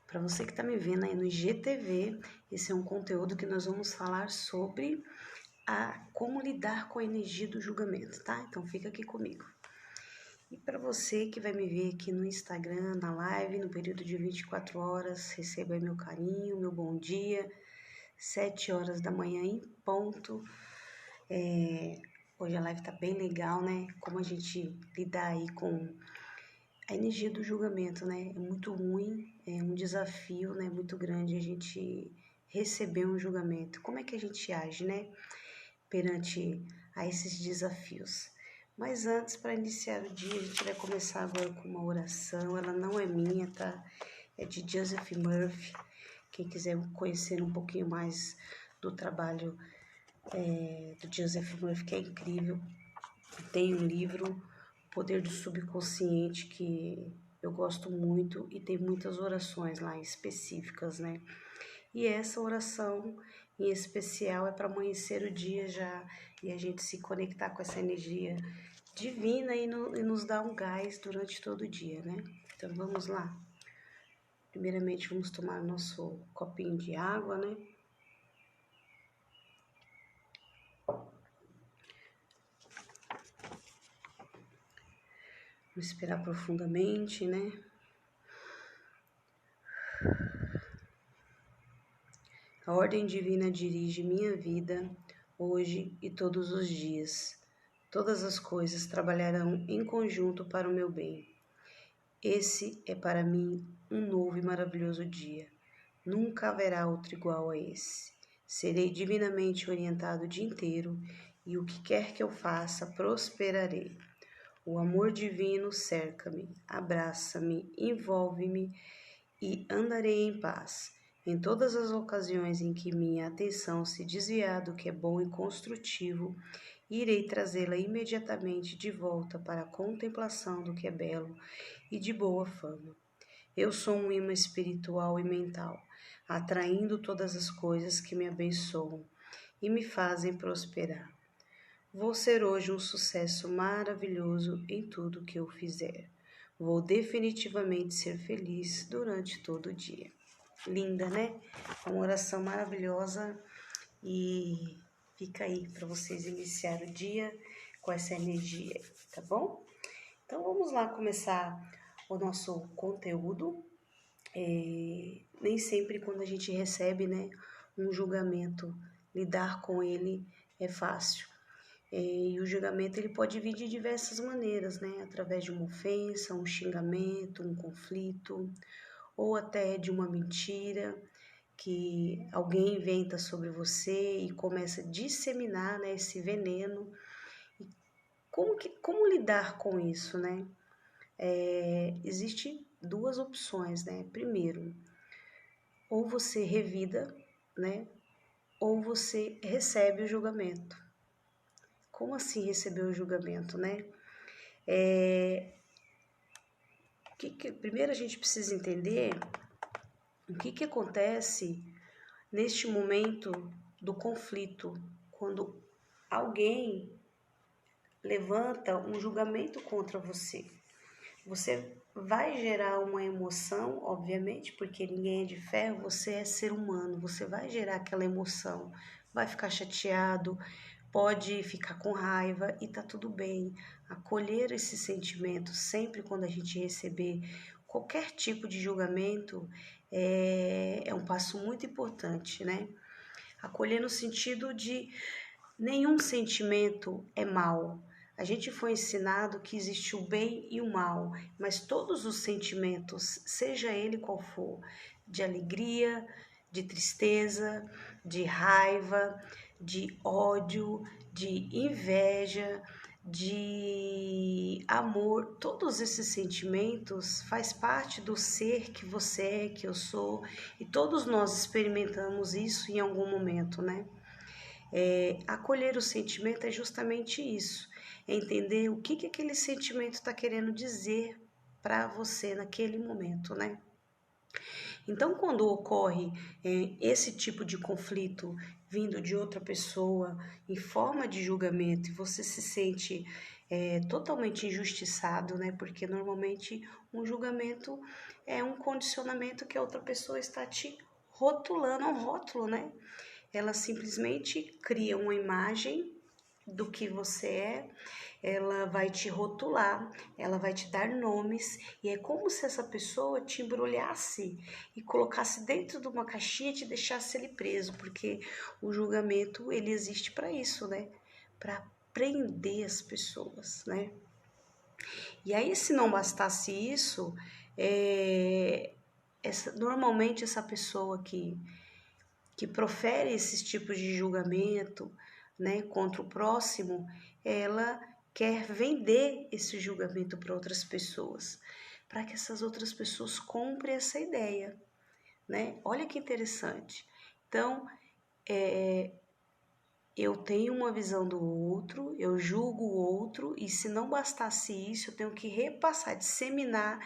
Para você que está me vendo aí no IGTV, esse é um conteúdo que nós vamos falar sobre como lidar com a energia do julgamento, tá? Então fica aqui comigo. E para você que vai me ver aqui no Instagram, na live, no período de 24 horas, receba aí meu carinho, meu bom dia, 7 horas da manhã em ponto. Hoje a live tá bem legal, né? Como a gente lidar aí com a energia do julgamento, né? É muito ruim, é um desafio, né? Muito grande a gente receber um julgamento. Como é que a gente age, né? Perante a esses desafios. Mas antes, para iniciar o dia, a gente vai começar agora com uma oração. Ela não é minha, tá? É de Joseph Murphy. Quem quiser conhecer um pouquinho mais do trabalho do Joseph Murphy, que é incrível. Tem um livro, O Poder do Subconsciente, que eu gosto muito e tem muitas orações lá específicas, né? E essa oração em especial é para amanhecer o dia já e a gente se conectar com essa energia divina e nos dar um gás durante todo o dia, né? Então vamos lá. Primeiramente vamos tomar nosso copinho de água, né? Respirar profundamente, né? A ordem divina dirige minha vida hoje e todos os dias. Todas as coisas trabalharão em conjunto para o meu bem. Esse é para mim um novo e maravilhoso dia. Nunca haverá outro igual a esse. Serei divinamente orientado o dia inteiro e o que quer que eu faça, prosperarei. O amor divino cerca-me, abraça-me, envolve-me e andarei em paz. Em todas as ocasiões em que minha atenção se desviar do que é bom e construtivo, irei trazê-la imediatamente de volta para a contemplação do que é belo e de boa fama. Eu sou um imã espiritual e mental, atraindo todas as coisas que me abençoam e me fazem prosperar. Vou ser hoje um sucesso maravilhoso em tudo que eu fizer. Vou definitivamente ser feliz durante todo o dia. Linda, né? É uma oração maravilhosa e fica aí para vocês iniciar o dia com essa energia, tá bom? Então vamos lá começar o nosso conteúdo. Nem sempre quando a gente recebe, né, um julgamento, lidar com ele é fácil. E o julgamento ele pode vir de diversas maneiras, né? Através de uma ofensa, um xingamento, um conflito, ou até de uma mentira que alguém inventa sobre você e começa a disseminar, né, esse veneno. E como lidar com isso, né? Existe duas opções, né? Primeiro, ou você revida, né? Ou você recebe o julgamento. Como assim receber o julgamento, né? Primeiro a gente precisa entender o que acontece neste momento do conflito, quando alguém levanta um julgamento contra você. Você vai gerar uma emoção, obviamente, porque ninguém é de ferro, você é ser humano, você vai gerar aquela emoção, vai ficar chateado, pode ficar com raiva e tá tudo bem. Acolher esse sentimento sempre quando a gente receber qualquer tipo de julgamento é um passo muito importante, né? Acolher no sentido de nenhum sentimento é mal. A gente foi ensinado que existe o bem e o mal, mas todos os sentimentos, seja ele qual for, de alegria, de tristeza, de raiva, de ódio, de inveja, de amor, todos esses sentimentos faz parte do ser que você é, que eu sou, e todos nós experimentamos isso em algum momento, né? Acolher o sentimento é justamente isso, é entender o que aquele sentimento está querendo dizer para você naquele momento, né? Então, quando ocorre esse tipo de conflito vindo de outra pessoa em forma de julgamento e você se sente totalmente injustiçado, né? Porque normalmente um julgamento é um condicionamento que a outra pessoa está te rotulando, é um rótulo, né? Ela simplesmente cria uma imagem do que você é, ela vai te rotular, ela vai te dar nomes, e é como se essa pessoa te embrulhasse e colocasse dentro de uma caixinha e te deixasse ali preso, porque o julgamento ele existe para isso, né? Para prender as pessoas, né? E aí, se não bastasse isso, normalmente essa pessoa que profere esses tipos de julgamento, né, contra o próximo, ela quer vender esse julgamento para outras pessoas, para que essas outras pessoas comprem essa ideia, né? Olha que interessante. Então, eu tenho uma visão do outro, eu julgo o outro, e se não bastasse isso, eu tenho que repassar, disseminar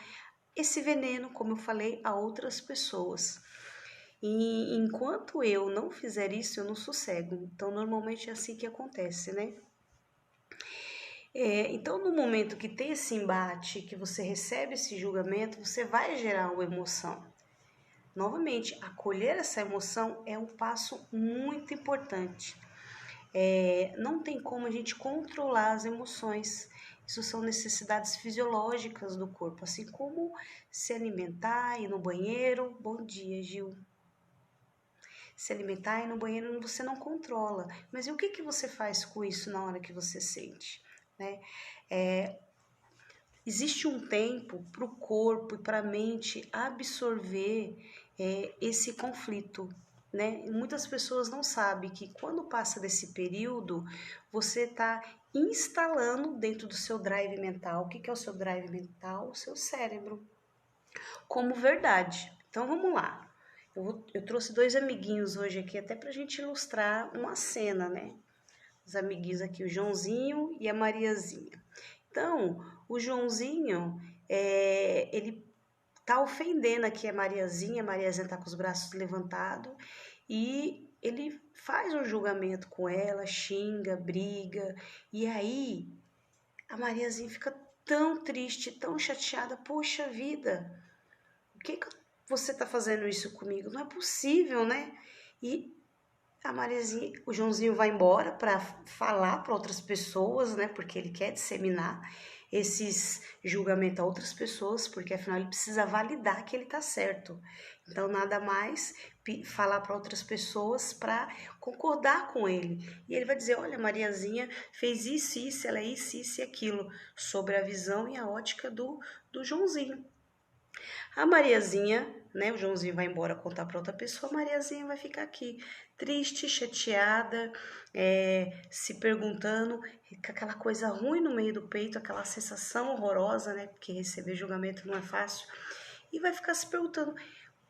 esse veneno, como eu falei, a outras pessoas. E enquanto eu não fizer isso, eu não sossego. Então, normalmente é assim que acontece, né? Então, no momento que tem esse embate, que você recebe esse julgamento, você vai gerar uma emoção. Novamente, acolher essa emoção é um passo muito importante. Não tem como a gente controlar as emoções. Isso são necessidades fisiológicas do corpo, assim como se alimentar, ir no banheiro. Bom dia, Gil. Se alimentar e ir no banheiro você não controla. Mas e o que, que você faz com isso na hora que você sente? Né? Existe um tempo para o corpo e para a mente absorver esse conflito. Né? E muitas pessoas não sabem que quando passa desse período, você está instalando dentro do seu drive mental. O que, que é o seu drive mental? O seu cérebro. Como verdade. Então vamos lá. Eu trouxe dois amiguinhos hoje aqui, até pra gente ilustrar uma cena, né? Os amiguinhos aqui, o Joãozinho e a Mariazinha. Então, o Joãozinho, ele tá ofendendo aqui a Mariazinha tá com os braços levantados e ele faz um julgamento com ela, xinga, briga, e aí a Mariazinha fica tão triste, tão chateada, poxa vida, o que que você tá fazendo isso comigo? Não é possível, né? E a Mariazinha, o Joãozinho vai embora para falar para outras pessoas, né? Porque ele quer disseminar esses julgamentos a outras pessoas, porque afinal ele precisa validar que ele tá certo. Então, nada mais falar para outras pessoas para concordar com ele. E ele vai dizer: olha, Mariazinha fez isso, ela é isso e aquilo, sobre a visão e a ótica do Joãozinho. A Mariazinha, né? O Joãozinho vai embora contar para outra pessoa, a Mariazinha vai ficar aqui, triste, chateada, se perguntando, com aquela coisa ruim no meio do peito, aquela sensação horrorosa, né? Porque receber julgamento não é fácil. E vai ficar se perguntando: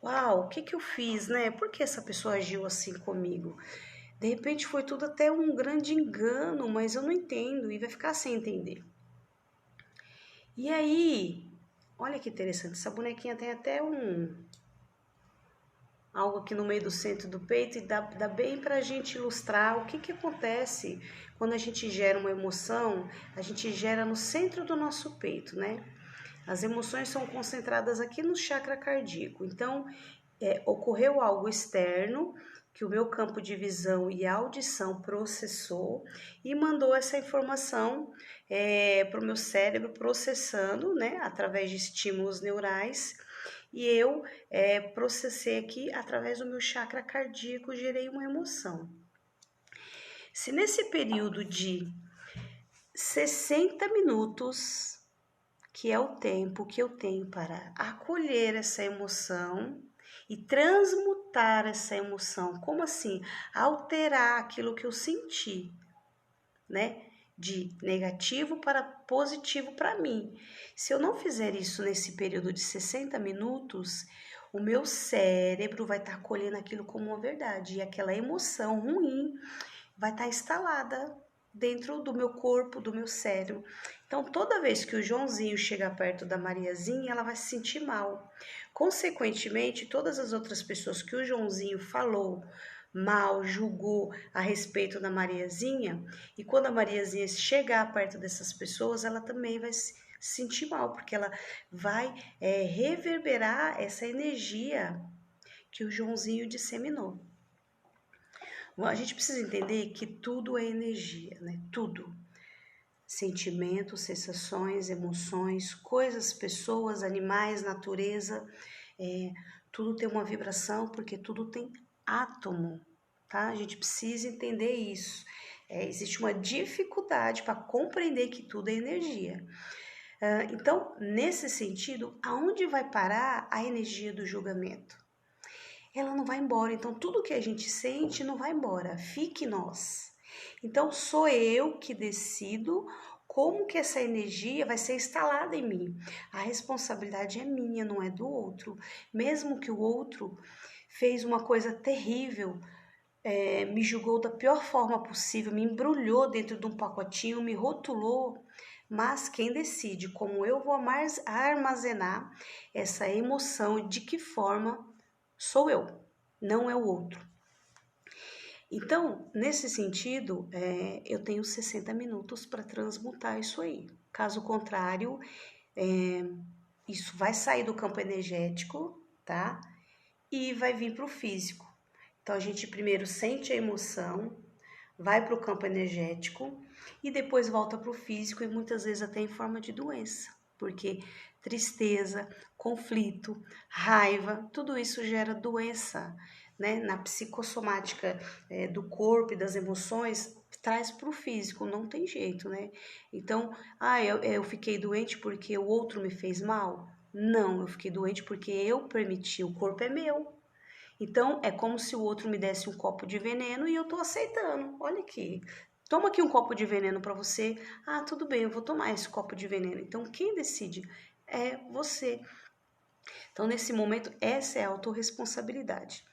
uau, o que que eu fiz, né? Por que essa pessoa agiu assim comigo? De repente foi tudo até um grande engano, mas eu não entendo, e vai ficar sem entender. E aí, olha que interessante, essa bonequinha tem até algo aqui no meio do centro do peito e dá bem para a gente ilustrar o que, que acontece quando a gente gera uma emoção, a gente gera no centro do nosso peito, né? As emoções são concentradas aqui no chakra cardíaco, então ocorreu algo externo que o meu campo de visão e audição processou e mandou essa informação para o meu cérebro processando, né, através de estímulos neurais, e eu processei aqui através do meu chakra cardíaco, gerei uma emoção. Se nesse período de 60 minutos, que é o tempo que eu tenho para acolher essa emoção e transmutar essa emoção, como assim? Alterar aquilo que eu senti, né? De negativo para positivo para mim. Se eu não fizer isso nesse período de 60 minutos, o meu cérebro vai estar acolhendo aquilo como uma verdade e aquela emoção ruim vai estar instalada dentro do meu corpo, do meu cérebro. Então, toda vez que o Joãozinho chegar perto da Mariazinha, ela vai se sentir mal. Consequentemente, todas as outras pessoas que o Joãozinho falou mal, julgou a respeito da Mariazinha, e quando a Mariazinha chegar perto dessas pessoas, ela também vai se sentir mal, porque ela vai reverberar essa energia que o Joãozinho disseminou. Bom, a gente precisa entender que tudo é energia, né? Tudo. Sentimentos, sensações, emoções, coisas, pessoas, animais, natureza, tudo tem uma vibração porque tudo tem átomo, tá? A gente precisa entender isso. Existe uma dificuldade para compreender que tudo é energia. Então, nesse sentido, aonde vai parar a energia do julgamento? Ela não vai embora. Então, tudo que a gente sente não vai embora, fique em nós. Então, sou eu que decido como que essa energia vai ser instalada em mim. A responsabilidade é minha, não é do outro. Mesmo que o outro fez uma coisa terrível, me julgou da pior forma possível, me embrulhou dentro de um pacotinho, me rotulou, mas quem decide como eu vou armazenar essa emoção, de que forma sou eu, não é o outro. Então, nesse sentido, eu tenho 60 minutos para transmutar isso aí. Caso contrário, isso vai sair do campo energético, tá? E vai vir para o físico. Então, a gente primeiro sente a emoção, vai para o campo energético e depois volta para o físico e muitas vezes até em forma de doença, porque tristeza, conflito, raiva, tudo isso gera doença, né? Na psicossomática do corpo e das emoções, traz para o físico, não tem jeito, né? Então, eu fiquei doente porque o outro me fez mal? Não, eu fiquei doente porque eu permiti, o corpo é meu. Então, é como se o outro me desse um copo de veneno e eu tô aceitando. Olha aqui, toma aqui um copo de veneno para você. Ah, tudo bem, eu vou tomar esse copo de veneno. Então, quem decide é você. Então, nesse momento, essa é a autorresponsabilidade.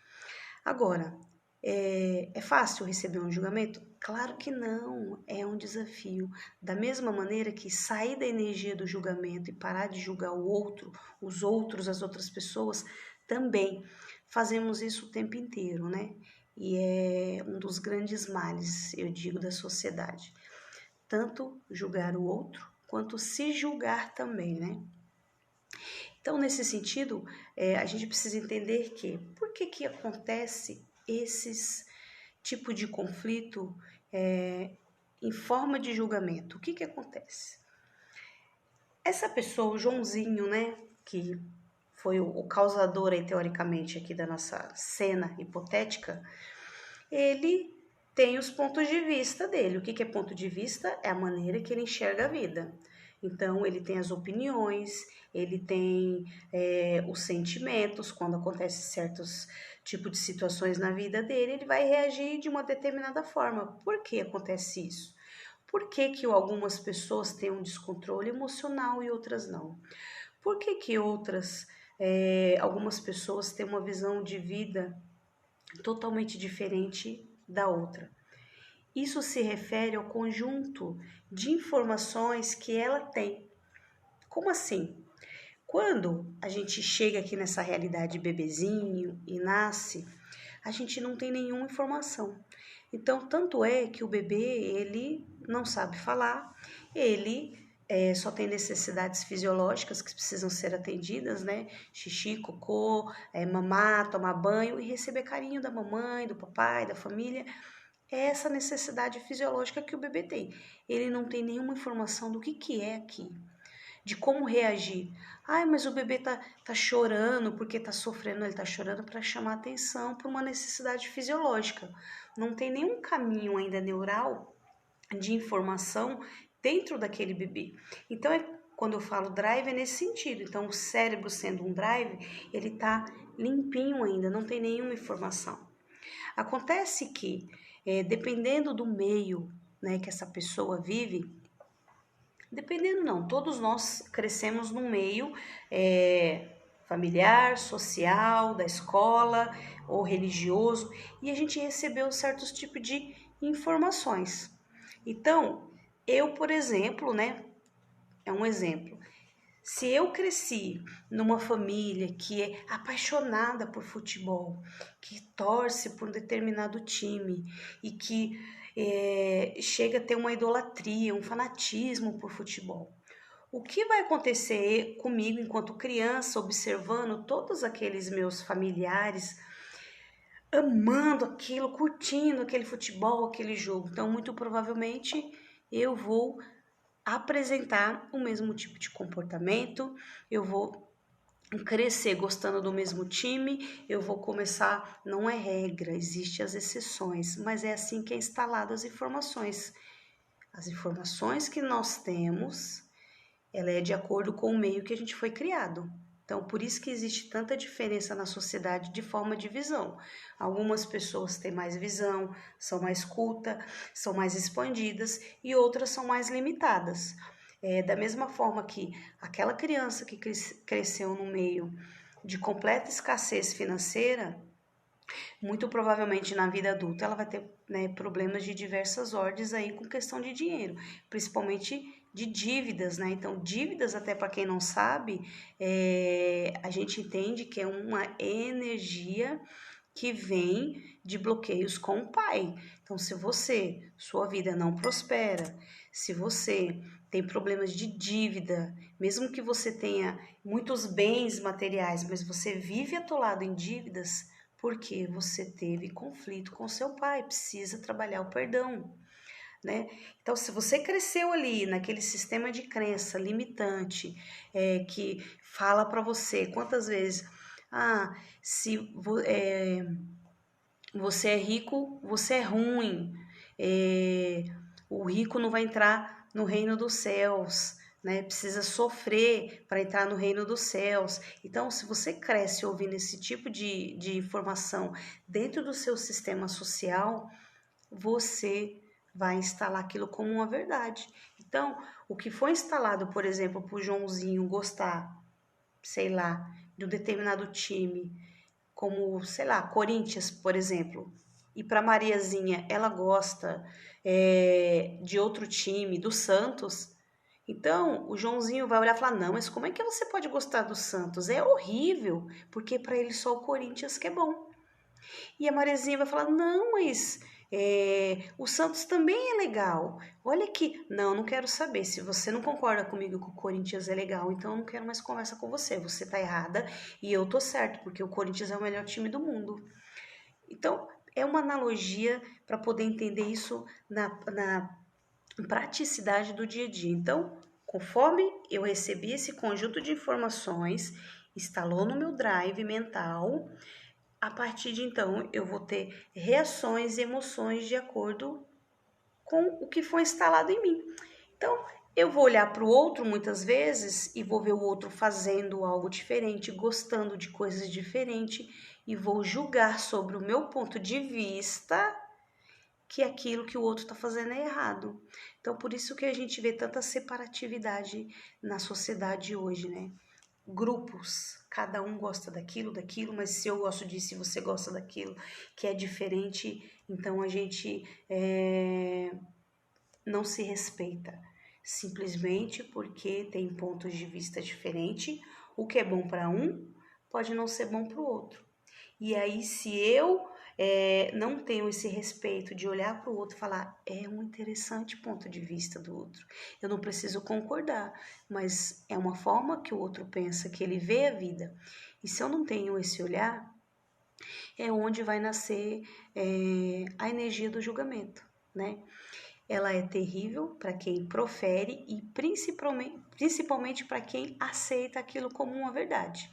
Agora, é fácil receber um julgamento? Claro que não, é um desafio. Da mesma maneira que sair da energia do julgamento e parar de julgar o outro, os outros, as outras pessoas, também fazemos isso o tempo inteiro, né? E é um dos grandes males, eu digo, da sociedade. Tanto julgar o outro, quanto se julgar também, né? Então, nesse sentido, a gente precisa entender que, por que acontece esses tipo de conflito em forma de julgamento? O que acontece? Essa pessoa, o Joãozinho, né, que foi o causador aí, teoricamente, aqui da nossa cena hipotética, ele tem os pontos de vista dele. O que é ponto de vista? É a maneira que ele enxerga a vida. Então, ele tem as opiniões, ele tem os sentimentos, quando acontecem certos tipos de situações na vida dele, ele vai reagir de uma determinada forma. Por que acontece isso? Por que algumas pessoas têm um descontrole emocional e outras não? Por que outras, algumas pessoas têm uma visão de vida totalmente diferente da outra? Isso se refere ao conjunto de informações que ela tem. Como assim? Quando a gente chega aqui nessa realidade bebezinho e nasce, a gente não tem nenhuma informação. Então, tanto é que o bebê, ele não sabe falar, ele só tem necessidades fisiológicas que precisam ser atendidas, né? Xixi, cocô, mamar, tomar banho e receber carinho da mamãe, do papai, da família. É essa necessidade fisiológica que o bebê tem. Ele não tem nenhuma informação do que é aqui, de como reagir. Ai, mas o bebê tá chorando porque tá sofrendo. Ele tá chorando para chamar atenção para uma necessidade fisiológica. Não tem nenhum caminho ainda neural de informação dentro daquele bebê. Então, quando eu falo drive, é nesse sentido. Então, o cérebro sendo um drive, ele tá limpinho ainda, não tem nenhuma informação. Acontece que, dependendo do meio, né, que essa pessoa vive, dependendo não, todos nós crescemos num meio familiar, social, da escola ou religioso, e a gente recebeu certos tipos de informações. Então, eu, por exemplo, né, é um exemplo, Se eu cresci numa família que é apaixonada por futebol, que torce por um determinado time e que chega a ter uma idolatria, um fanatismo por futebol, o que vai acontecer comigo enquanto criança, observando todos aqueles meus familiares amando aquilo, curtindo aquele futebol, aquele jogo? Então, muito provavelmente, eu vou apresentar o mesmo tipo de comportamento, eu vou crescer gostando do mesmo time, eu vou começar, não é regra, existem as exceções, mas é assim que é instalado as informações. As informações que nós temos, ela é de acordo com o meio que a gente foi criado. Então, por isso que existe tanta diferença na sociedade de forma de visão. Algumas pessoas têm mais visão, são mais cultas, são mais expandidas e outras são mais limitadas. Da mesma forma que aquela criança que cresceu no meio de completa escassez financeira, muito provavelmente na vida adulta ela vai ter, né, problemas de diversas ordens aí com questão de dinheiro, principalmente de dívidas, né? Então, dívidas, até para quem não sabe, a gente entende que é uma energia que vem de bloqueios com o pai. Então, se sua vida não prospera, se você tem problemas de dívida, mesmo que você tenha muitos bens materiais, mas você vive atolado em dívidas, porque você teve conflito com seu pai, precisa trabalhar o perdão, né? Então, se você cresceu ali naquele sistema de crença limitante, que fala para você quantas vezes, se você é rico, você é ruim, o rico não vai entrar no reino dos céus, né? Precisa sofrer para entrar no reino dos céus. Então, se você cresce ouvindo esse tipo de informação dentro do seu sistema social, você vai instalar aquilo como uma verdade. Então, o que foi instalado, por exemplo, para o Joãozinho gostar, sei lá, de um determinado time, como, sei lá, Corinthians, por exemplo, e para Mariazinha ela gosta de outro time, do Santos, então o Joãozinho vai olhar e falar: não, mas como é que você pode gostar do Santos? É horrível, porque para ele só o Corinthians que é bom. E a Mariazinha vai falar: não, mas o Santos também é legal. Olha aqui. Não, não quero saber. Se você não concorda comigo que o Corinthians é legal, então eu não quero mais conversa com você. Você tá errada e eu tô certo, porque o Corinthians é o melhor time do mundo. Então, é uma analogia para poder entender isso na praticidade do dia a dia. Então, conforme eu recebi esse conjunto de informações, instalou no meu drive mental, a partir de então eu vou ter reações e emoções de acordo com o que foi instalado em mim. Então, eu vou olhar para o outro muitas vezes e vou ver o outro fazendo algo diferente, gostando de coisas diferentes e vou julgar sobre o meu ponto de vista que aquilo que o outro está fazendo é errado. Então, por isso que a gente vê tanta separatividade na sociedade hoje, né? Grupos, cada um gosta daquilo, mas se eu gosto disso e você gosta daquilo que é diferente, então a gente não se respeita, simplesmente porque tem pontos de vista diferentes. O que é bom para um pode não ser bom para o outro. E aí, se eu não tenho esse respeito de olhar para o outro e falar: é um interessante ponto de vista do outro, eu não preciso concordar, mas é uma forma que o outro pensa, que ele vê a vida. E se eu não tenho esse olhar, é onde vai nascer a energia do julgamento, né? Ela é terrível para quem profere e principalmente para quem aceita aquilo como uma verdade.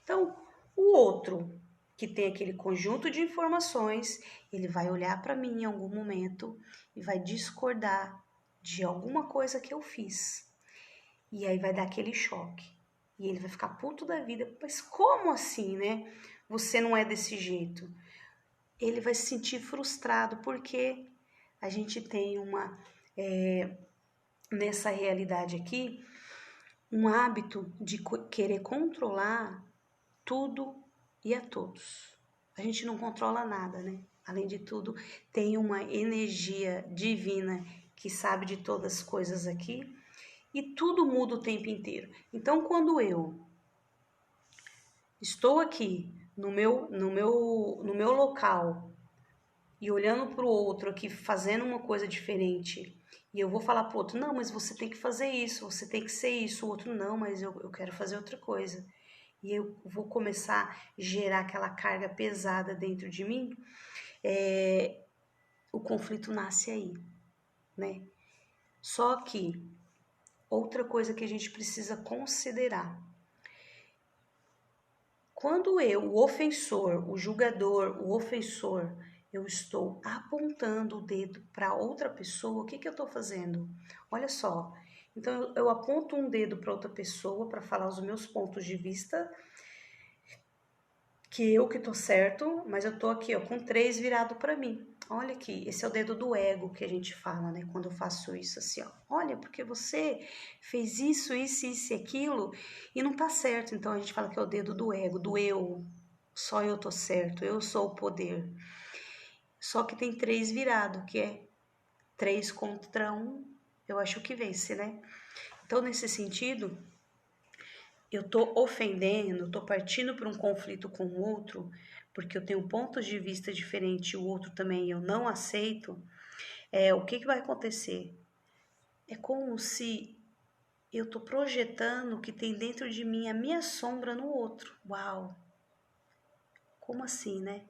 Então, o outro que tem aquele conjunto de informações, ele vai olhar para mim em algum momento e vai discordar de alguma coisa que eu fiz. E aí vai dar aquele choque. E ele vai ficar puto da vida. Mas como assim, né? Você não é desse jeito. Ele vai se sentir frustrado porque a gente tem nessa realidade aqui, um hábito de querer controlar tudo e a todos. A gente não controla nada, né? Além de tudo, tem uma energia divina que sabe de todas as coisas aqui e tudo muda o tempo inteiro. Então, quando eu estou aqui no meu local e olhando para o outro aqui fazendo uma coisa diferente, e eu vou falar para o outro, não, mas você tem que fazer isso, você tem que ser isso, o outro, não, mas eu quero fazer outra coisa. E eu vou começar a gerar aquela carga pesada dentro de mim, o conflito nasce aí, né? Só que outra coisa que a gente precisa considerar, quando eu, o ofensor, o julgador, o ofensor, eu estou apontando o dedo para outra pessoa, o que que eu estou fazendo? Olha só, então eu aponto um dedo para outra pessoa para falar os meus pontos de vista, que eu que tô certo, mas eu tô aqui, ó, com 3 virado para mim. Olha aqui, esse é o dedo do ego que a gente fala, né? Quando eu faço isso assim, ó. Olha, porque você fez isso e aquilo e não tá certo. Então a gente fala que é o dedo do ego, do eu. Só eu tô certo, eu sou o poder. Só que tem 3 virado, que é 3 contra 1, eu acho que vence, né? Então, nesse sentido, eu tô ofendendo, tô partindo para um conflito com o outro, porque eu tenho pontos de vista diferentes e o outro também eu não aceito, o que que vai acontecer? É como se eu tô projetando o que tem dentro de mim, a minha sombra no outro. Uau! Como assim, né?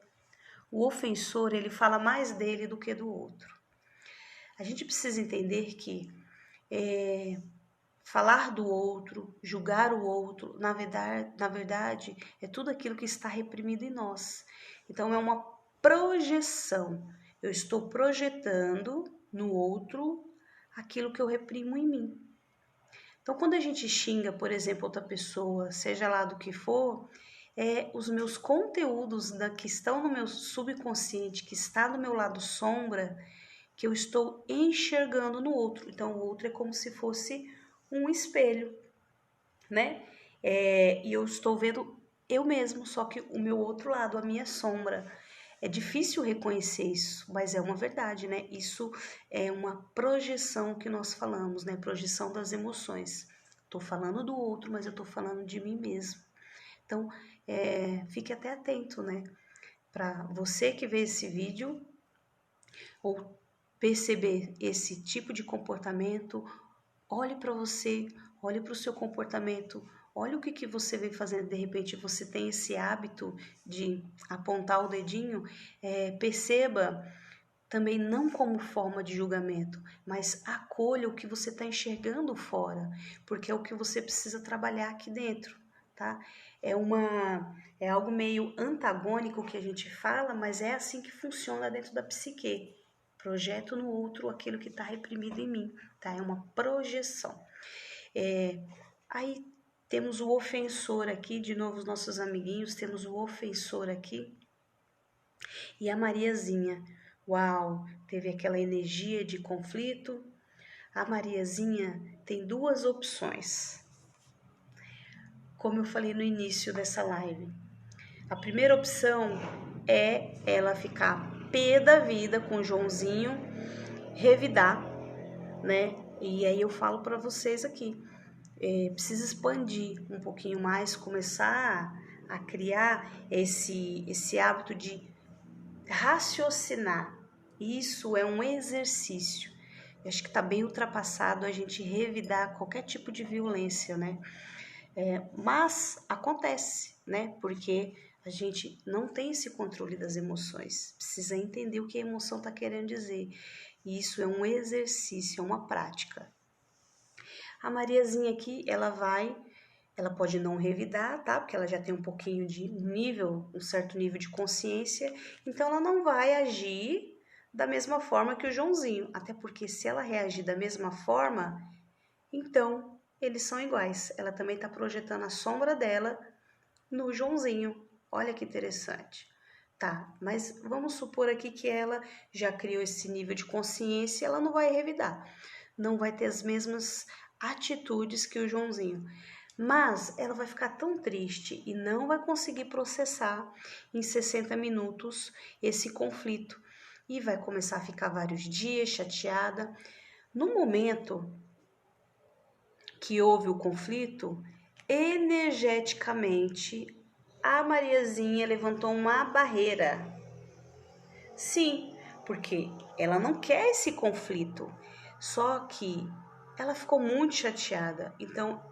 O ofensor, ele fala mais dele do que do outro. A gente precisa entender que falar do outro, julgar o outro, na verdade, é tudo aquilo que está reprimido em nós. Então, é uma projeção. Eu estou projetando no outro aquilo que eu reprimo em mim. Então, quando a gente xinga, por exemplo, outra pessoa, seja lá do que for, os meus conteúdos que estão no meu subconsciente, que está no meu lado sombra, que eu estou enxergando no outro. Então, o outro é como se fosse um espelho, né? E eu estou vendo eu mesmo, só que o meu outro lado, a minha sombra. É difícil reconhecer isso, mas é uma verdade, né? Isso é uma projeção que nós falamos, né? Projeção das emoções. Tô falando do outro, mas eu tô falando de mim mesmo. Então, fique até atento, né? Para você que vê esse vídeo ou perceber esse tipo de comportamento, olhe para você, olhe para o seu comportamento, olhe o que, que você vem fazendo. De repente você tem esse hábito de apontar o dedinho, perceba também não como forma de julgamento, mas acolha o que você está enxergando fora, porque é o que você precisa trabalhar aqui dentro, tá? É algo meio antagônico que a gente fala, mas é assim que funciona dentro da psique. Projeto no outro aquilo que está reprimido em mim, tá? É uma projeção. Aí temos o ofensor aqui, de novo os nossos amiguinhos, temos o ofensor aqui e a Mariazinha. Uau, teve aquela energia de conflito. A Mariazinha tem 2 opções, como eu falei no início dessa live. A primeira opção é ela ficar pé da vida com o Joãozinho, revidar, né? E aí eu falo para vocês aqui, precisa expandir um pouquinho mais, começar a criar esse hábito de raciocinar. Isso é um exercício. Eu acho que está bem ultrapassado a gente revidar qualquer tipo de violência, né? Mas acontece, né? Porque a gente não tem esse controle das emoções. Precisa entender o que a emoção está querendo dizer. E isso é um exercício, é uma prática. A Mariazinha aqui, ela pode não revidar, tá? Porque ela já tem um pouquinho de um certo nível de consciência, então ela não vai agir da mesma forma que o Joãozinho, até porque se ela reagir da mesma forma, então eles são iguais. Ela também está projetando a sombra dela no Joãozinho. Olha que interessante. Tá, mas vamos supor aqui que ela já criou esse nível de consciência, ela não vai revidar, não vai ter as mesmas atitudes que o Joãozinho. Mas ela vai ficar tão triste e não vai conseguir processar em 60 minutos esse conflito. E vai começar a ficar vários dias chateada. No momento, que houve o conflito, energeticamente a Mariazinha levantou uma barreira. Sim, porque ela não quer esse conflito. Só que ela ficou muito chateada. Então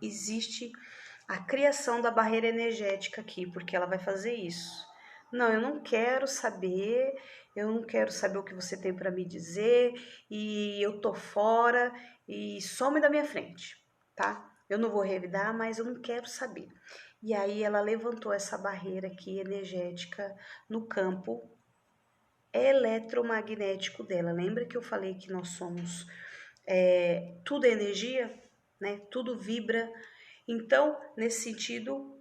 existe a criação da barreira energética aqui, porque ela vai fazer isso. Não, eu não quero saber, eu não quero saber o que você tem para me dizer, e eu tô fora e some da minha frente, tá? Eu não vou revidar, mas eu não quero saber. E aí ela levantou essa barreira aqui energética no campo eletromagnético dela. Lembra que eu falei que nós somos tudo é energia, né? Tudo vibra. Então, nesse sentido,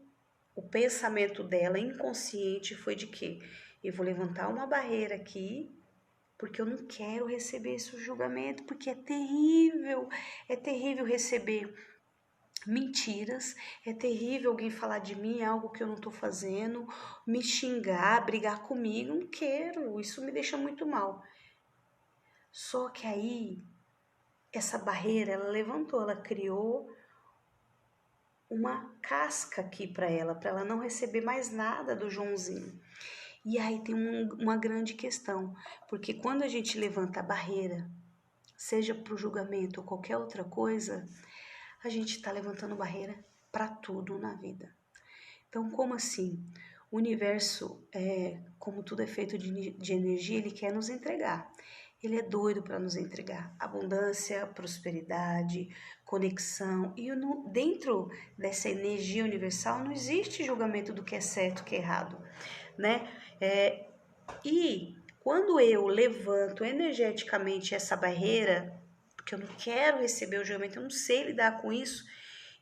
o pensamento dela inconsciente foi de que eu vou levantar uma barreira aqui, porque eu não quero receber esse julgamento, porque é terrível receber mentiras, é terrível alguém falar de mim algo que eu não tô fazendo, me xingar, brigar comigo, não quero, isso me deixa muito mal. Só que aí, essa barreira, ela levantou, ela criou uma casca aqui para ela não receber mais nada do Joãozinho. E aí tem uma grande questão, porque quando a gente levanta a barreira, seja para o julgamento ou qualquer outra coisa, a gente está levantando barreira para tudo na vida. Então, como assim? O universo, como tudo é feito de energia, ele quer nos entregar. Ele é doido para nos entregar abundância, prosperidade, conexão. E dentro dessa energia universal não existe julgamento do que é certo e que é errado, né? E quando eu levanto energeticamente essa barreira, porque eu não quero receber o julgamento, eu não sei lidar com isso,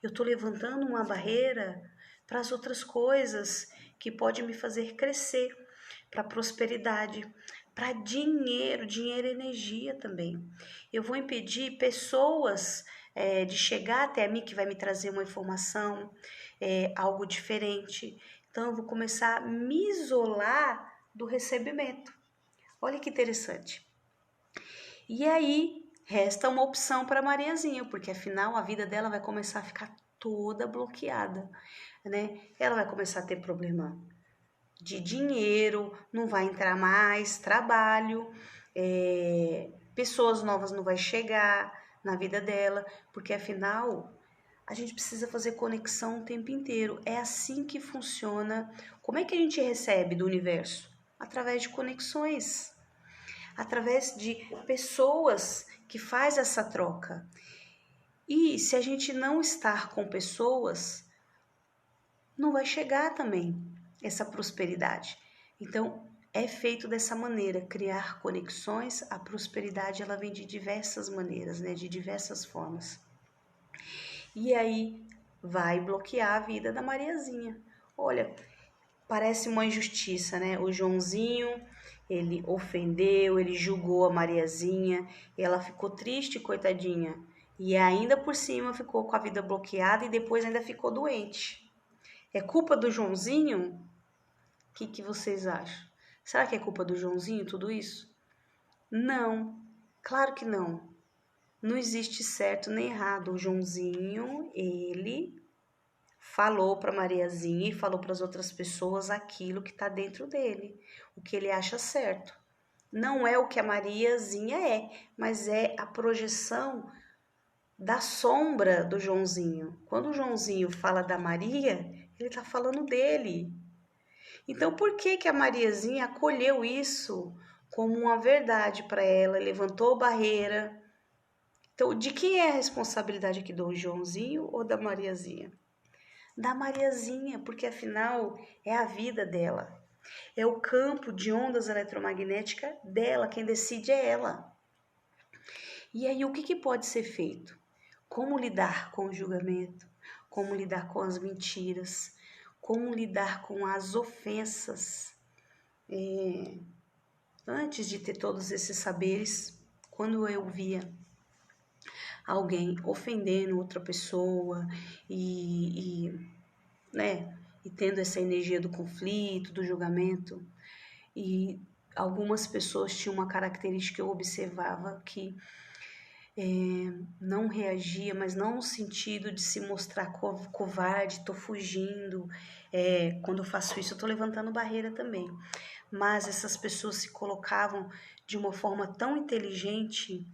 eu estou levantando uma barreira para as outras coisas que pode me fazer crescer, para prosperidade, para dinheiro. Dinheiro é energia também. Eu vou impedir pessoas de chegar até mim que vai me trazer uma informação, algo diferente. Então eu vou começar a me isolar do recebimento. Olha que interessante. E aí resta uma opção para Mariazinha, porque afinal a vida dela vai começar a ficar toda bloqueada, né? Ela vai começar a ter problema de dinheiro, não vai entrar mais trabalho, pessoas novas não vai chegar na vida dela, porque afinal a gente precisa fazer conexão o tempo inteiro. É assim que funciona. Como é que a gente recebe do universo? Através de conexões, através de pessoas que faz essa troca. E se a gente não estar com pessoas, não vai chegar também essa prosperidade. Então, é feito dessa maneira, criar conexões. A prosperidade ela vem de diversas maneiras, né? De diversas formas. E aí vai bloquear a vida da Mariazinha. Olha, parece uma injustiça, né? O Joãozinho, ele ofendeu, ele julgou a Mariazinha, e ela ficou triste, coitadinha. E ainda por cima ficou com a vida bloqueada e depois ainda ficou doente. É culpa do Joãozinho? O que vocês acham? Será que é culpa do Joãozinho tudo isso? Não, claro que não. Não existe certo nem errado. O Joãozinho, ele falou para Mariazinha e falou para as outras pessoas aquilo que está dentro dele, o que ele acha certo. Não é o que a Mariazinha é, mas é a projeção da sombra do Joãozinho. Quando o Joãozinho fala da Maria, ele está falando dele. Então, por que a Mariazinha acolheu isso como uma verdade para ela, levantou barreira? Então, de quem é a responsabilidade aqui, do Joãozinho ou da Mariazinha? Da Mariazinha, porque afinal é a vida dela. É o campo de ondas eletromagnéticas dela, quem decide é ela. E aí, o que pode ser feito? Como lidar com o julgamento? Como lidar com as mentiras? Como lidar com as ofensas? Antes de ter todos esses saberes, quando eu via alguém ofendendo outra pessoa né, e tendo essa energia do conflito, do julgamento, e algumas pessoas tinham uma característica que eu observava que não reagia, mas não no sentido de se mostrar covarde, tô fugindo. Quando eu faço isso, eu tô levantando barreira também. Mas essas pessoas se colocavam de uma forma tão inteligente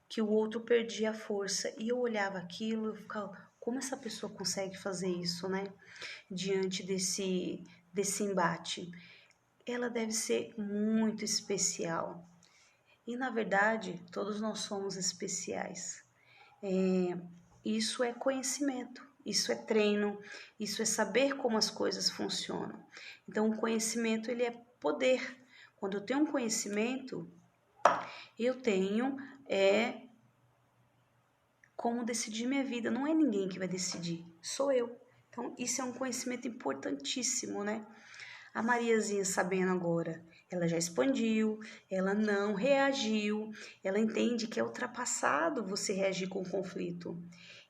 que o outro perdia a força. E eu olhava aquilo e ficava, como essa pessoa consegue fazer isso, né? Diante desse embate. Ela deve ser muito especial. E na verdade, todos nós somos especiais. Isso é conhecimento, isso é treino, isso é saber como as coisas funcionam. Então, o conhecimento, ele é poder. Quando eu tenho um conhecimento, eu tenho como decidir minha vida. Não é ninguém que vai decidir, sou eu. Então, isso é um conhecimento importantíssimo, né? A Mariazinha sabendo agora, ela já expandiu, ela não reagiu, ela entende que é ultrapassado você reagir com o conflito.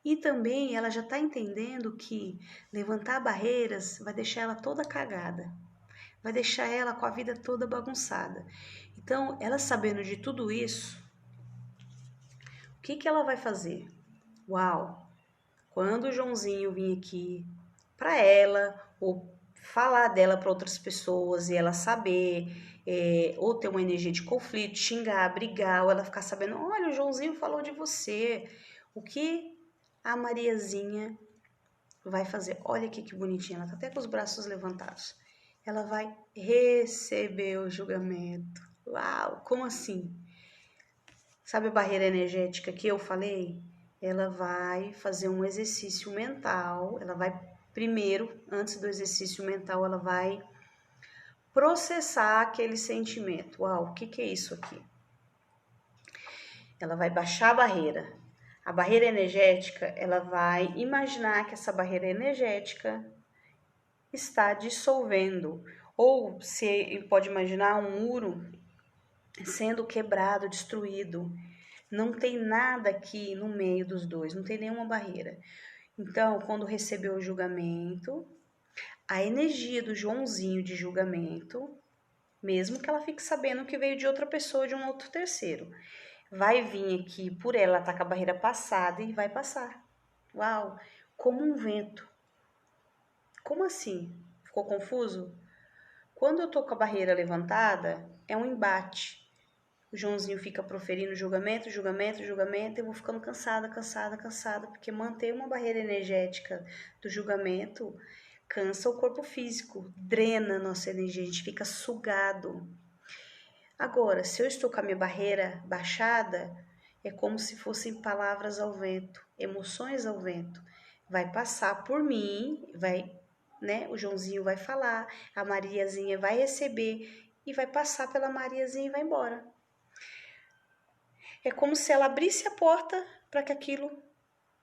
E também ela já está entendendo que levantar barreiras vai deixar ela toda cagada, vai deixar ela com a vida toda bagunçada. Então, ela sabendo de tudo isso, o que ela vai fazer? Uau! Quando o Joãozinho vir aqui para ela, ou falar dela para outras pessoas e ela saber, ou ter uma energia de conflito, xingar, brigar, ou ela ficar sabendo, olha, o Joãozinho falou de você. O que a Mariazinha vai fazer? Olha aqui que bonitinha, ela tá até com os braços levantados. Ela vai receber o julgamento. Uau, como assim? Sabe a barreira energética que eu falei? Ela vai fazer um exercício mental, ela vai primeiro, antes do exercício mental, ela vai processar aquele sentimento. Uau, o que é isso aqui? Ela vai baixar a barreira. A barreira energética, ela vai imaginar que essa barreira energética está dissolvendo. Ou se pode imaginar um muro sendo quebrado, destruído. Não tem nada aqui no meio dos dois, não tem nenhuma barreira. Então, quando recebeu o julgamento, a energia do Joãozinho de julgamento, mesmo que ela fique sabendo que veio de outra pessoa, de um outro terceiro, vai vir aqui por ela, tá com a barreira passada e vai passar. Uau! Como um vento. Como assim? Ficou confuso? Quando eu tô com a barreira levantada, é um embate. O Joãozinho fica proferindo julgamento, julgamento, julgamento, eu vou ficando cansada, porque manter uma barreira energética do julgamento cansa o corpo físico, drena a nossa energia, a gente fica sugado. Agora, se eu estou com a minha barreira baixada, é como se fossem palavras ao vento, emoções ao vento. Vai passar por mim, vai, né? O Joãozinho vai falar, a Mariazinha vai receber e vai passar pela Mariazinha e vai embora. É como se ela abrisse a porta para que aquilo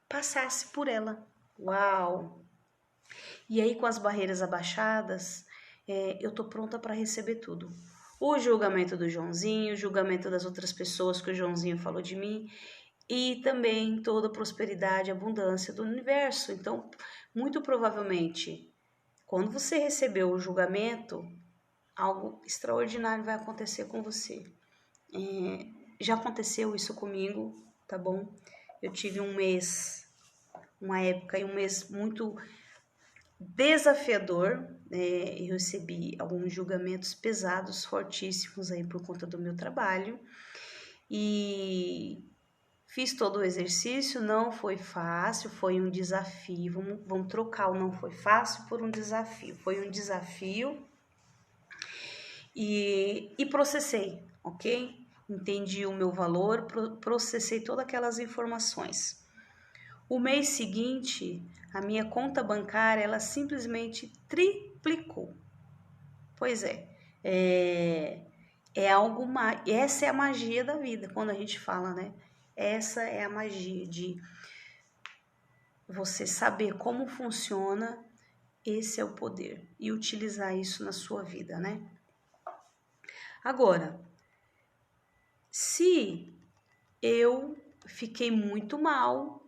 passasse por ela. Uau! E aí, com as barreiras abaixadas, eu tô pronta para receber tudo. O julgamento do Joãozinho, o julgamento das outras pessoas que o Joãozinho falou de mim, e também toda a prosperidade e abundância do universo. Então, muito provavelmente, quando você receber o julgamento, algo extraordinário vai acontecer com você. Já aconteceu isso comigo, tá bom? Eu tive uma época e um mês muito desafiador. Eu recebi alguns julgamentos pesados, fortíssimos aí por conta do meu trabalho. E fiz todo o exercício, não foi fácil, foi um desafio. Vamos trocar o não foi fácil por um desafio. Foi um desafio e processei, ok? Entendi o meu valor, processei todas aquelas informações. O mês seguinte, a minha conta bancária, ela simplesmente triplicou. Pois é algo, essa é a magia da vida, quando a gente fala, né? Essa é a magia de você saber como funciona, esse é o poder, e utilizar isso na sua vida, né? Agora, se eu fiquei muito mal,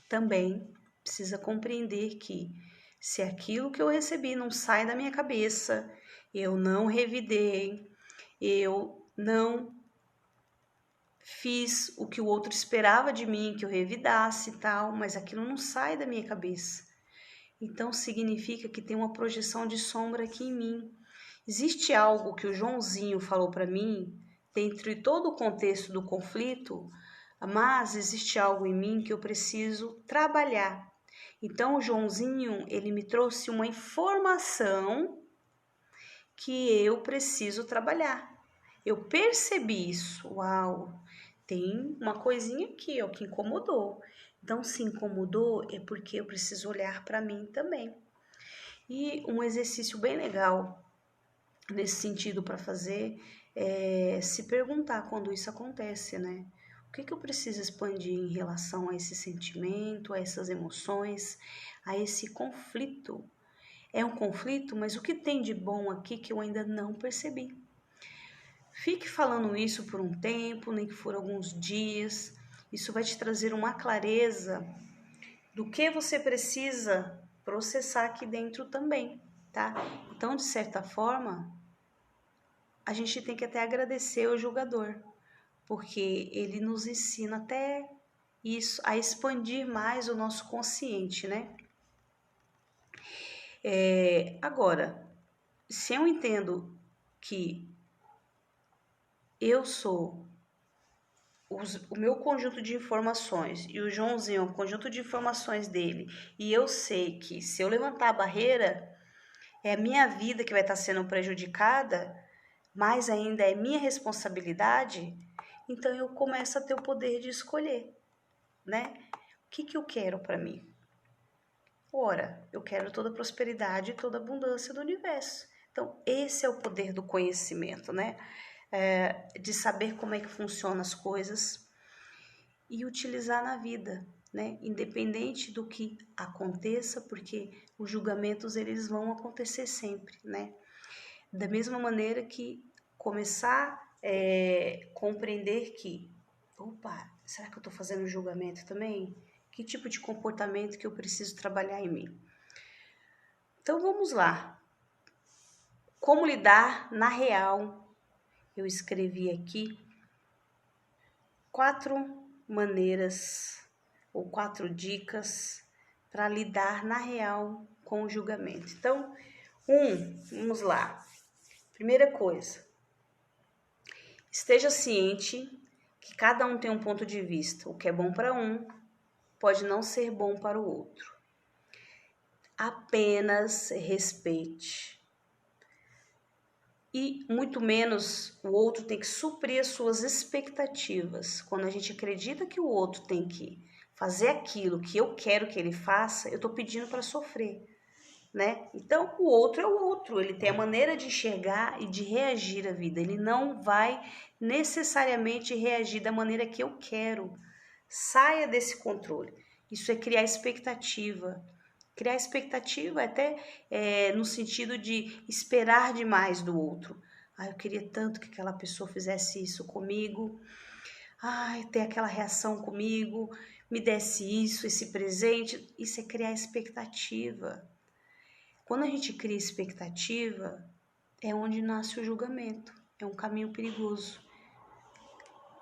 também precisa compreender que se aquilo que eu recebi não sai da minha cabeça, eu não revidei, eu não fiz o que o outro esperava de mim, que eu revidasse e tal, mas aquilo não sai da minha cabeça. Então significa que tem uma projeção de sombra aqui em mim. Existe algo que o Joãozinho falou para mim, dentro de todo o contexto do conflito, mas existe algo em mim que eu preciso trabalhar. Então o Joãozinho, ele me trouxe uma informação que eu preciso trabalhar. Eu percebi isso. Uau, tem uma coisinha aqui, ó, que incomodou. Então, se incomodou é porque eu preciso olhar para mim também. E um exercício bem legal nesse sentido para fazer é se perguntar quando isso acontece, né? O que eu preciso expandir em relação a esse sentimento, a essas emoções, a esse conflito? É um conflito, mas o que tem de bom aqui que eu ainda não percebi? Fique falando isso por um tempo, nem que for alguns dias. Isso vai te trazer uma clareza do que você precisa processar aqui dentro também, tá? Então, de certa forma, a gente tem que até agradecer o julgador, porque ele nos ensina até isso, a expandir mais o nosso consciente, né? Agora, se eu entendo que eu sou o meu conjunto de informações e o Joãozinho, o conjunto de informações dele, e eu sei que se eu levantar a barreira, é a minha vida que vai estar sendo prejudicada, mais ainda é minha responsabilidade, então eu começo a ter o poder de escolher, né? O que eu quero para mim? Ora, eu quero toda a prosperidade e toda a abundância do universo. Então, esse é o poder do conhecimento, né? De saber como é que funcionam as coisas e utilizar na vida, né? Independente do que aconteça, porque os julgamentos eles vão acontecer sempre, né? Da mesma maneira que começar a compreender que, opa, será que eu estou fazendo julgamento também? Que tipo de comportamento que eu preciso trabalhar em mim? Então vamos lá. Como lidar na real? Eu escrevi aqui 4 maneiras ou 4 dicas para lidar na real com o julgamento. Então, vamos lá. Primeira coisa, esteja ciente que cada um tem um ponto de vista. O que é bom para um pode não ser bom para o outro. Apenas respeite. E muito menos o outro tem que suprir as suas expectativas. Quando a gente acredita que o outro tem que fazer aquilo que eu quero que ele faça, eu estou pedindo para sofrer, né? Então, o outro é o outro, ele tem a maneira de enxergar e de reagir à vida. Ele não vai necessariamente reagir da maneira que eu quero. Saia desse controle. Isso é criar expectativa. Criar expectativa até no sentido de esperar demais do outro. Eu queria tanto que aquela pessoa fizesse isso comigo. Ter aquela reação comigo, me desse isso, esse presente. Isso é criar expectativa. Quando a gente cria expectativa, é onde nasce o julgamento. É um caminho perigoso.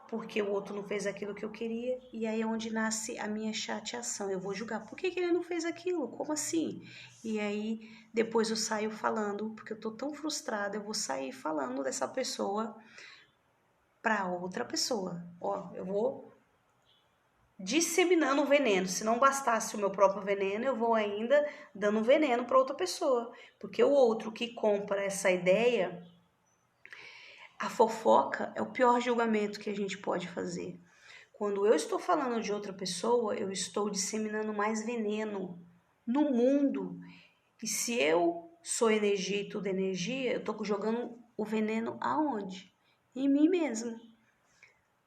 Porque o outro não fez aquilo que eu queria, e aí é onde nasce a minha chateação. Eu vou julgar, por que ele não fez aquilo? Como assim? E aí depois eu saio falando, porque eu tô tão frustrada, eu vou sair falando dessa pessoa para outra pessoa. Eu vou disseminando o veneno. Se não bastasse o meu próprio veneno, eu vou ainda dando veneno para outra pessoa. Porque o outro que compra essa ideia, a fofoca é o pior julgamento que a gente pode fazer. Quando eu estou falando de outra pessoa, eu estou disseminando mais veneno no mundo. E se eu sou energia e tudo energia, eu estou jogando o veneno aonde? Em mim mesma.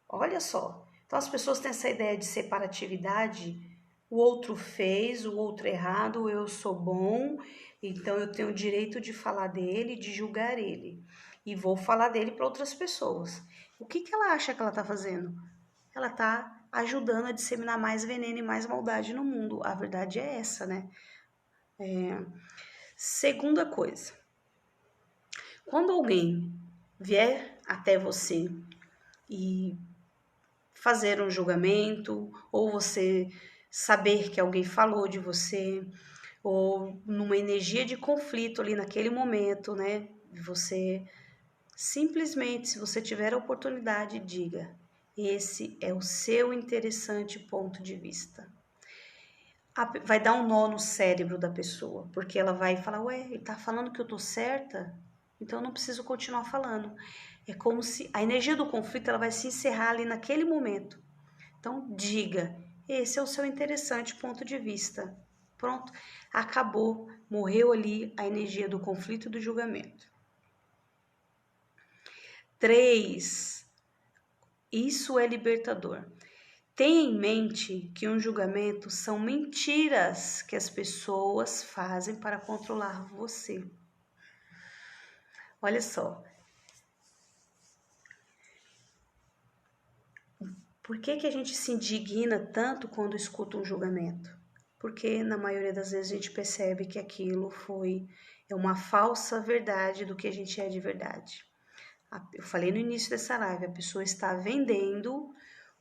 Olha só. Então as pessoas têm essa ideia de separatividade. O outro fez, o outro errado, eu sou bom, então eu tenho o direito de falar dele, de julgar ele. E vou falar dele para outras pessoas. O que ela acha que ela está fazendo? Ela está ajudando a disseminar mais veneno e mais maldade no mundo. A verdade é essa, né? Segunda coisa. Quando alguém vier até você e fazer um julgamento, ou você saber que alguém falou de você, ou numa energia de conflito ali naquele momento, né? Você simplesmente, se você tiver a oportunidade, diga: esse é o seu interessante ponto de vista. Vai dar um nó no cérebro da pessoa, porque ela vai falar: ué, ele tá falando que eu tô certa? Então eu não preciso continuar falando. É como se a energia do conflito ela vai se encerrar ali naquele momento. Então diga: esse é o seu interessante ponto de vista. Pronto, acabou, morreu ali a energia do conflito e do julgamento. 3. Isso é libertador. Tenha em mente que um julgamento são mentiras que as pessoas fazem para controlar você. Olha só. Por que a gente se indigna tanto quando escuta um julgamento? Porque na maioria das vezes a gente percebe que aquilo é uma falsa verdade do que a gente é de verdade. Eu falei no início dessa live, a pessoa está vendendo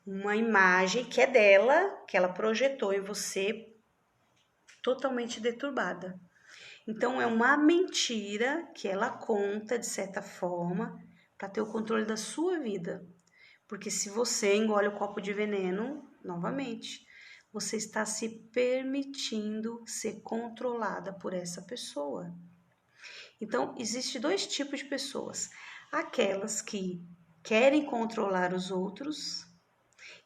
uma imagem que é dela, que ela projetou em você, totalmente deturbada. Então, é uma mentira que ela conta, de certa forma, para ter o controle da sua vida. Porque se você engole o copo de veneno, novamente, você está se permitindo ser controlada por essa pessoa. Então, existe 2 tipos de pessoas. Aquelas que querem controlar os outros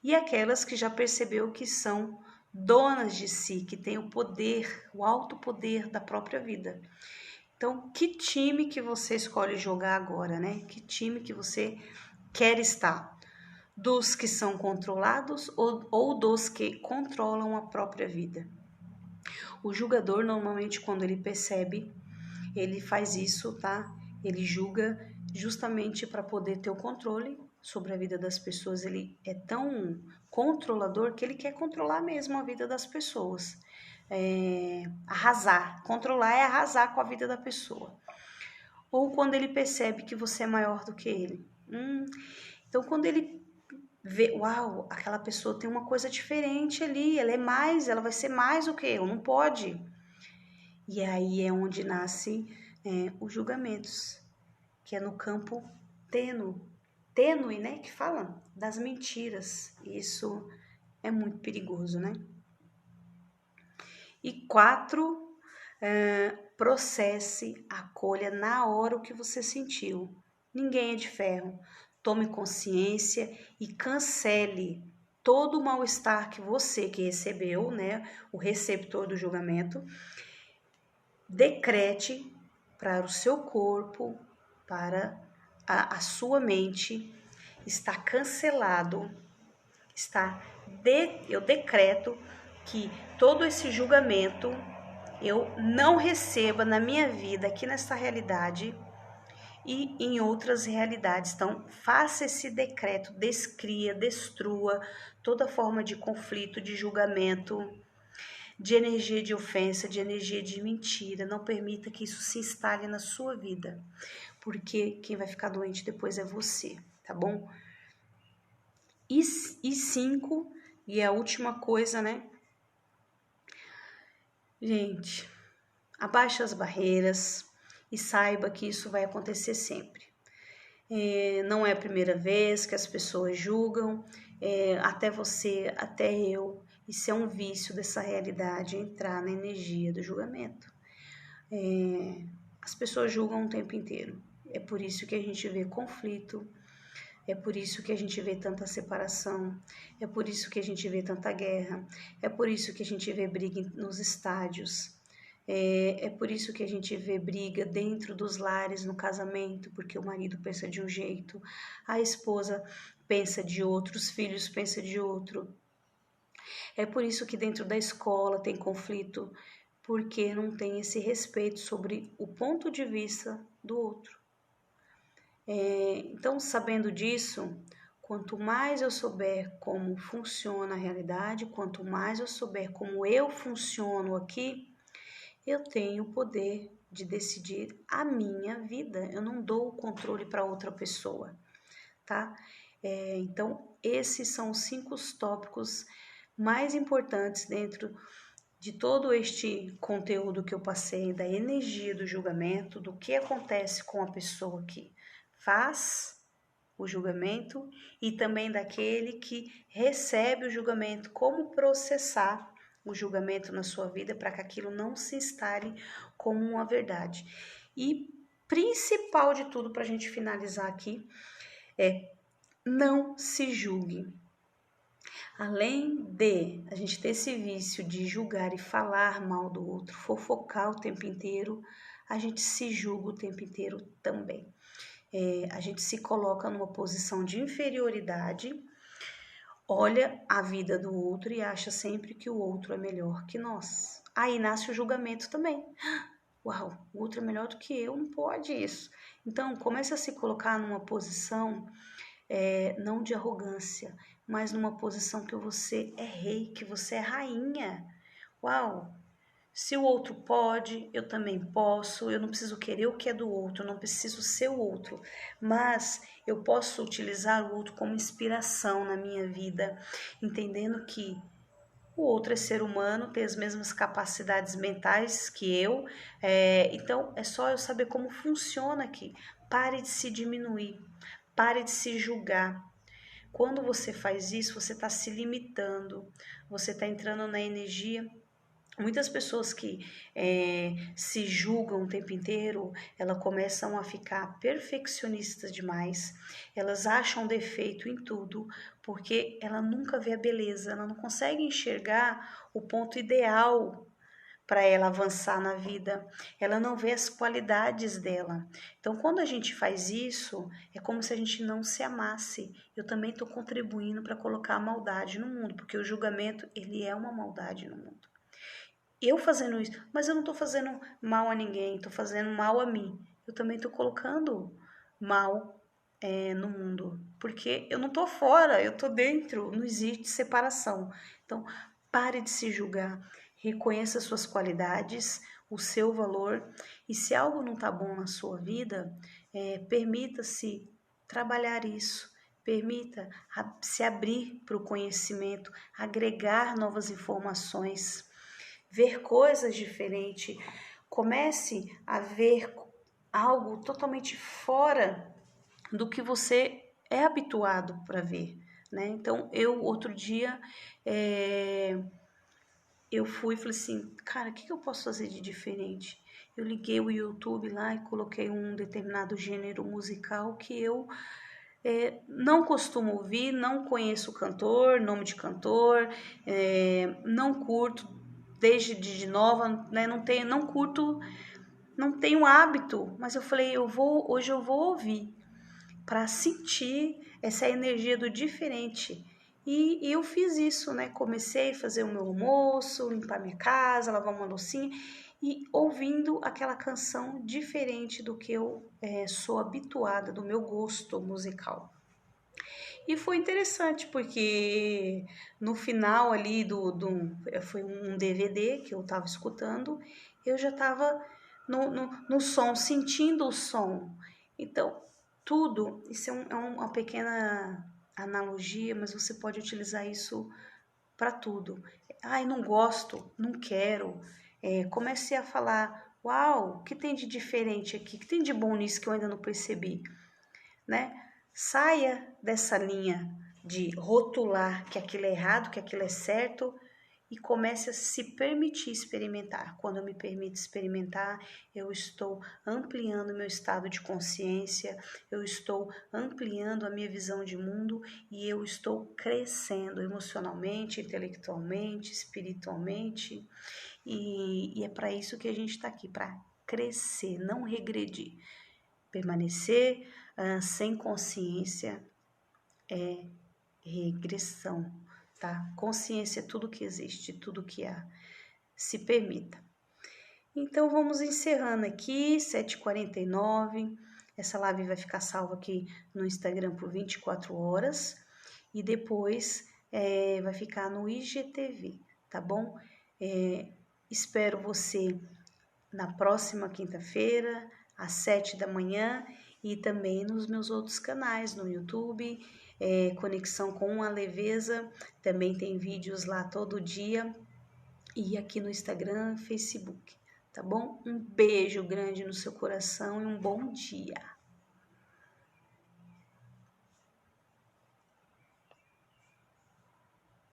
e aquelas que já percebeu que são donas de si, que têm o poder, o alto poder da própria vida. Então, que time que você escolhe jogar agora, né? Que time que você quer estar? Dos que são controlados ou dos que controlam a própria vida? O julgador, normalmente, quando ele percebe, ele faz isso, tá? Ele julga justamente para poder ter o controle sobre a vida das pessoas. Ele é tão controlador que ele quer controlar mesmo a vida das pessoas. Arrasar. Controlar é arrasar com a vida da pessoa. Ou quando ele percebe que você é maior do que ele. Então, quando ele vê, uau, aquela pessoa tem uma coisa diferente ali, ela vai ser mais do que eu, não pode. E aí é onde nasce os julgamentos, que é no campo tênue, né, que fala das mentiras. Isso é muito perigoso, né? E 4, processe, acolha na hora o que você sentiu. Ninguém é de ferro. Tome consciência e cancele todo o mal-estar que você que recebeu, né, o receptor do julgamento, decrete para o seu corpo, para a sua mente, está cancelado, eu decreto que todo esse julgamento eu não receba na minha vida, aqui nessa realidade e em outras realidades. Então, faça esse decreto, descria, destrua toda forma de conflito, de julgamento, de energia de ofensa, de energia de mentira. Não permita que isso se instale na sua vida, porque quem vai ficar doente depois é você, tá bom? E 5, e é a última coisa, né? Gente, abaixe as barreiras e saiba que isso vai acontecer sempre. Não é a primeira vez que as pessoas julgam, até você, até eu. Isso é um vício dessa realidade, entrar na energia do julgamento. As pessoas julgam o tempo inteiro. É por isso que a gente vê conflito, é por isso que a gente vê tanta separação, é por isso que a gente vê tanta guerra, é por isso que a gente vê briga nos estádios, é por isso que a gente vê briga dentro dos lares, no casamento, porque o marido pensa de um jeito, a esposa pensa de outro, os filhos pensam de outro. É por isso que dentro da escola tem conflito, porque não tem esse respeito sobre o ponto de vista do outro. Então, sabendo disso, quanto mais eu souber como funciona a realidade, quanto mais eu souber como eu funciono aqui, eu tenho o poder de decidir a minha vida. Eu não dou o controle para outra pessoa, tá? Então, esses são os 5 tópicos mais importantes dentro de todo este conteúdo que eu passei, da energia do julgamento, do que acontece com a pessoa que faz o julgamento e também daquele que recebe o julgamento, como processar o julgamento na sua vida para que aquilo não se instale como uma verdade. E principal de tudo, para a gente finalizar aqui, é não se julgue. Além de a gente ter esse vício de julgar e falar mal do outro, fofocar o tempo inteiro, a gente se julga o tempo inteiro também. A gente se coloca numa posição de inferioridade, olha a vida do outro e acha sempre que o outro é melhor que nós. Aí nasce o julgamento também. Uau, o outro é melhor do que eu, não pode isso. Então, comece a se colocar numa posição não de arrogância, mas numa posição que você é rei, que você é rainha. Uau! Se o outro pode, eu também posso. Eu não preciso querer o que é do outro, eu não preciso ser o outro, mas eu posso utilizar o outro como inspiração na minha vida, entendendo que o outro é ser humano, tem as mesmas capacidades mentais que eu, então é só eu saber como funciona aqui. Pare de se diminuir, pare de se julgar. Quando você faz isso, você está se limitando, você está entrando na energia. Muitas pessoas que se julgam o tempo inteiro, elas começam a ficar perfeccionistas demais, elas acham defeito em tudo, porque ela nunca vê a beleza, ela não consegue enxergar o ponto ideal para ela avançar na vida, ela não vê as qualidades dela. Então, quando a gente faz isso, é como se a gente não se amasse. Eu também estou contribuindo para colocar a maldade no mundo, porque o julgamento, ele é uma maldade no mundo. Eu fazendo isso, mas eu não estou fazendo mal a ninguém, estou fazendo mal a mim. Eu também estou colocando mal no mundo, porque eu não estou fora, eu estou dentro, não existe separação. Então, pare de se julgar, reconheça suas qualidades, o seu valor, e se algo não está bom na sua vida, permita-se trabalhar isso. Permita se abrir para o conhecimento, agregar novas informações, ver coisas diferentes. Comece a ver algo totalmente fora do que você é habituado para ver, né? Então, outro dia, eu fui e falei assim, cara, o que eu posso fazer de diferente? Eu liguei o YouTube lá e coloquei um determinado gênero musical que eu não costumo ouvir, não conheço o cantor, nome de cantor, não curto desde de nova, né? Não curto, não tenho hábito, mas eu falei, hoje eu vou ouvir para sentir essa energia do diferente. E eu fiz isso, né? Comecei a fazer o meu almoço, limpar minha casa, lavar uma loucinha e ouvindo aquela canção diferente do que eu sou habituada, do meu gosto musical. E foi interessante porque no final ali foi um DVD que eu estava escutando, eu já estava no som, sentindo o som. Então, tudo, isso é uma pequena analogia, mas você pode utilizar isso para tudo. Ai, não gosto, não quero. Comecei a falar, uau, o que tem de diferente aqui? O que tem de bom nisso que eu ainda não percebi? Né? Saia dessa linha de rotular que aquilo é errado, que aquilo é certo e comece a se permitir experimentar. Quando eu me permito experimentar, eu estou ampliando meu estado de consciência, eu estou ampliando a minha visão de mundo e eu estou crescendo emocionalmente, intelectualmente, espiritualmente. E é para isso que a gente está aqui, para crescer, não regredir. Permanecer sem consciência é regressão, tá? Consciência é tudo que existe, tudo que há. Se permita. Então vamos encerrando aqui, 7h49. Essa live vai ficar salva aqui no Instagram por 24 horas e depois vai ficar no IGTV, tá bom? Espero você na próxima quinta-feira, às 7 da manhã, e também nos meus outros canais, no YouTube, Conexão com a Leveza, também tem vídeos lá todo dia, e aqui no Instagram, Facebook, tá bom? Um beijo grande no seu coração e um bom dia!